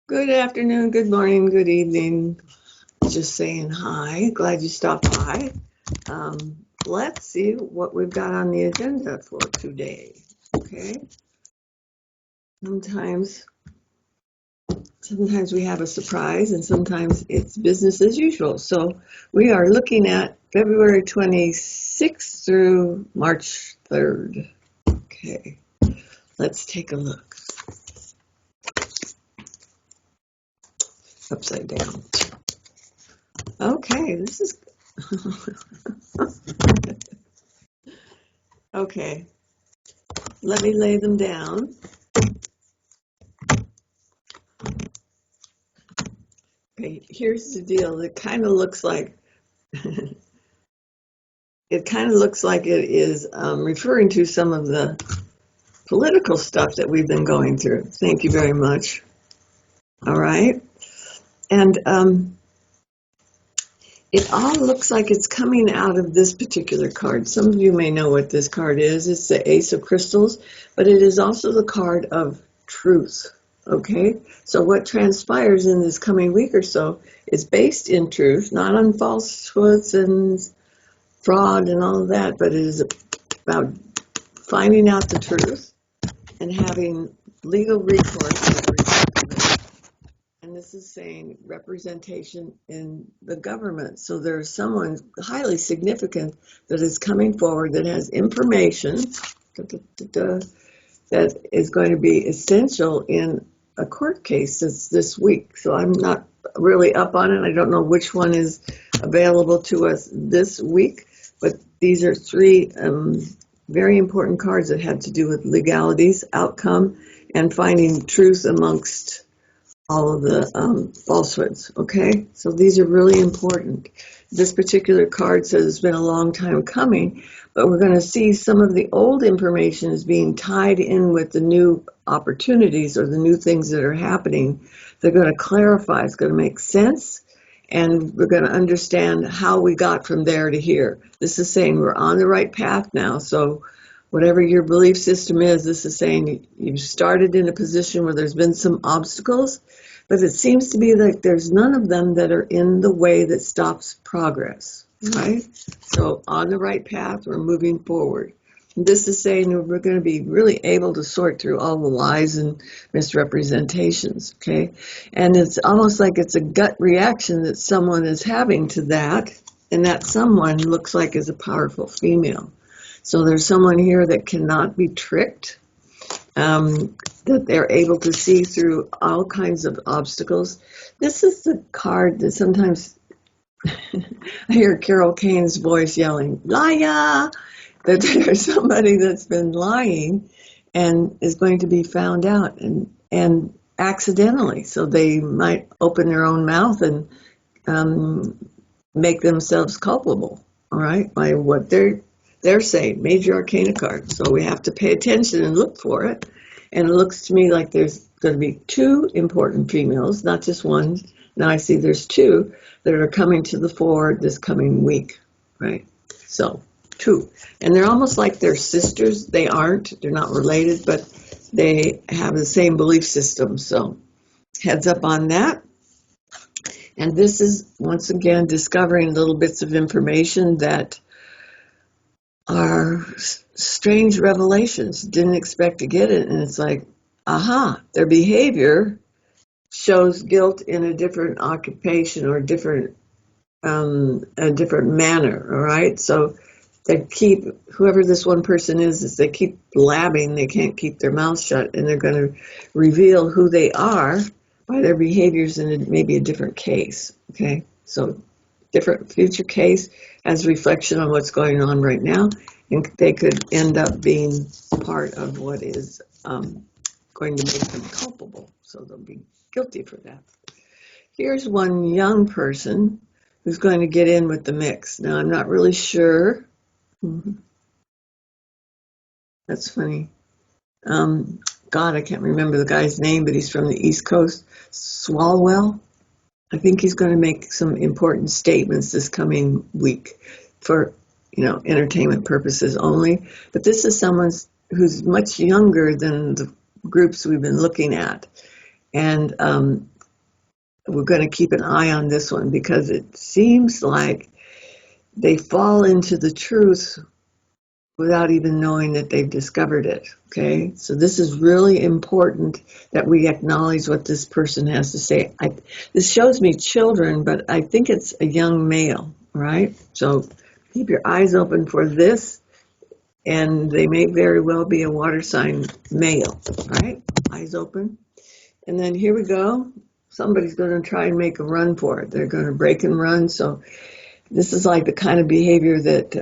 Good afternoon, good morning, good evening. Just saying hi. Glad you stopped by. Let's see what we've got on the agenda for today. Okay. Sometimes, sometimes we have a surprise, and sometimes it's business as usual. So we are looking at February 26th through March 3rd. Okay. Let's take a look. Upside down. Okay, this is okay. Let me lay them down. Okay, here's the deal. It kind of looks like it is referring to some of the political stuff that we've been going through. Thank you very much. All right, and it all looks like it's coming out of this particular card. Some of you may know what this card is. It's the Ace of Crystals, but it is also the card of truth. Okay, so what transpires in this coming week or so is based in truth, not on falsehoods and fraud and all of that, but it is about finding out the truth and having legal recourse as a result of it. And this is saying representation in the government. So there's someone highly significant that is coming forward that has information that is going to be essential in a court case that's this week. So I'm not really up on it. I don't know which one is available to us this week, but these are three very important cards that have to do with legalities, outcome, and finding truth amongst all of the falsehoods. Okay, so these are really important. This particular card says it's been a long time coming, but we're going to see some of the old information is being tied in with the new opportunities or the new things that are happening. They're going to clarify. It's going to make sense, and we're going to understand how we got from there to here. This is saying we're on the right path now. So whatever your belief system is, this is saying you started in a position where there's been some obstacles, but it seems to be like there's none of them that are in the way that stops progress, right? So on the right path, we're moving forward. And this is saying we're going to be really able to sort through all the lies and misrepresentations, okay? And it's almost like it's a gut reaction that someone is having to that, and that someone looks like is a powerful female. So there's someone here that cannot be tricked, that they're able to see through all kinds of obstacles. This is the card that sometimes I hear Carol Kane's voice yelling, liar, that there's somebody that's been lying and is going to be found out and accidentally. So they might open their own mouth and make themselves culpable, all right, by what they're saying, major arcana card. So we have to pay attention and look for it. And it looks to me like there's going to be two important females, not just one. Now I see there's two that are coming to the fore this coming week, right? So two. And they're almost like they're sisters. They aren't. They're not related, but they have the same belief system. So heads up on that. And this is, once again, discovering little bits of information that are strange revelations. Didn't expect to get it, and it's like, aha, their behavior shows guilt in a different occupation or a different manner. All right, so they keep, whoever this one person is they keep blabbing. They can't keep their mouth shut, and they're going to reveal who they are by their behaviors in maybe a different case. Okay, so different future case as reflection on what's going on right now, and they could end up being part of what is going to make them culpable, so they'll be guilty for that. Here's one young person who's going to get in with the mix. Now, I'm not really sure. That's funny. God, I can't remember the guy's name, but he's from the East Coast. Swalwell. I think he's going to make some important statements this coming week for, entertainment purposes only. But this is someone who's much younger than the groups we've been looking at. And we're going to keep an eye on this one because it seems like they fall into the truth without even knowing that they've discovered it. Okay, so this is really important that we acknowledge what this person has to say. This shows me children, but I think it's a young male, right? So keep your eyes open for this, and they may very well be a water sign male, right? Eyes open. And then here we go. Somebody's going to try and make a run for it. They're going to break and run. So this is like the kind of behavior that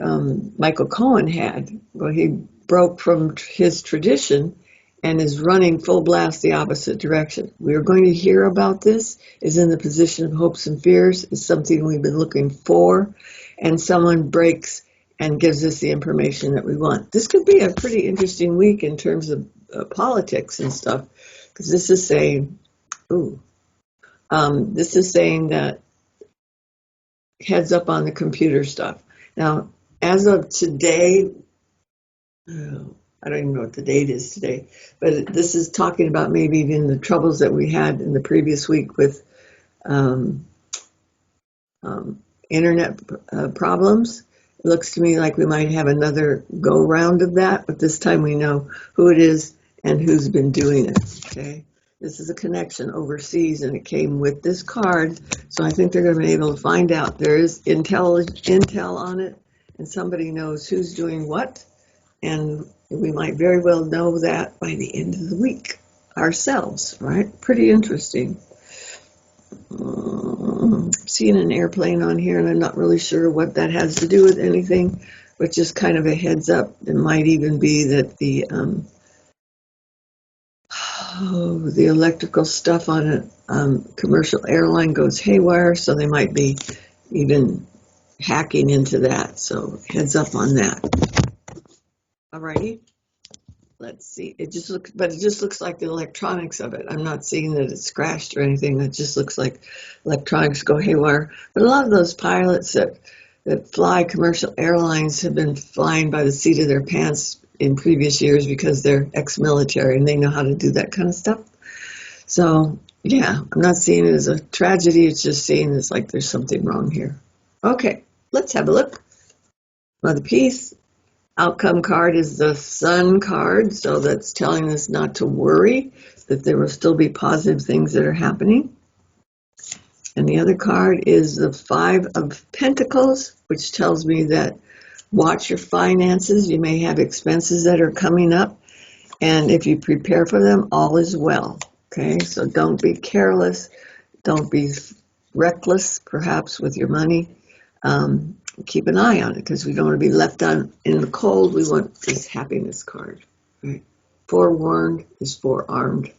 Michael Cohen had, where he broke from his tradition and is running full blast the opposite direction. We are going to hear about this. Is in the position of hopes and fears. Is something we've been looking for, and someone breaks and gives us the information that we want. This could be a pretty interesting week in terms of politics and stuff, because this is saying, this is saying that heads up on the computer stuff. Now, as of today, I don't even know what the date is today, but this is talking about maybe even the troubles that we had in the previous week with internet problems. It looks to me like we might have another go round of that, but this time we know who it is and who's been doing it. Okay, this is a connection overseas, and it came with this card, so I think they're going to be able to find out. There is intel on it, and somebody knows who's doing what, and we might very well know that by the end of the week ourselves. Right? Pretty interesting. Seeing an airplane on here, and I'm not really sure what that has to do with anything, but just kind of a heads up. It might even be that the electrical stuff on a commercial airline goes haywire, so they might be even hacking into that. So heads up on that. Alrighty. Let's see. It just looks like the electronics of it. I'm not seeing that it's scratched or anything. It just looks like electronics go haywire. But a lot of those pilots that fly commercial airlines have been flying by the seat of their pants in previous years because they're ex-military and they know how to do that kind of stuff. So yeah, I'm not seeing it as a tragedy. It's just seeing it's like there's something wrong here. Okay, let's have a look. Mother Peace. Outcome card is the Sun card, so that's telling us not to worry, that there will still be positive things that are happening. And the other card is the Five of Pentacles, which tells me that watch your finances. You may have expenses that are coming up, and if you prepare for them, all is well. Okay, so don't be careless. Don't be reckless, perhaps, with your money. Keep an eye on it because we don't want to be left in the cold. We want this happiness card. Right? Forewarned is forearmed.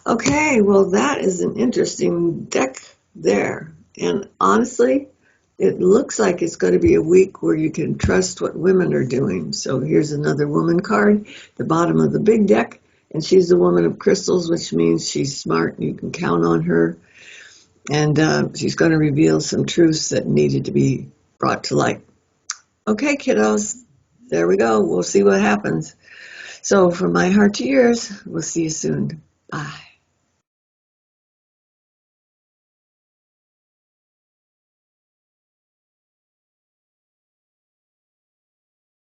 Okay, well, that is an interesting deck there. And honestly, it looks like it's going to be a week where you can trust what women are doing. So here's another woman card, the bottom of the big deck. And she's the woman of crystals, which means she's smart and you can count on her. And she's going to reveal some truths that needed to be brought to light. Okay, kiddos, there we go. We'll see what happens. So from my heart to yours, we'll see you soon. Bye.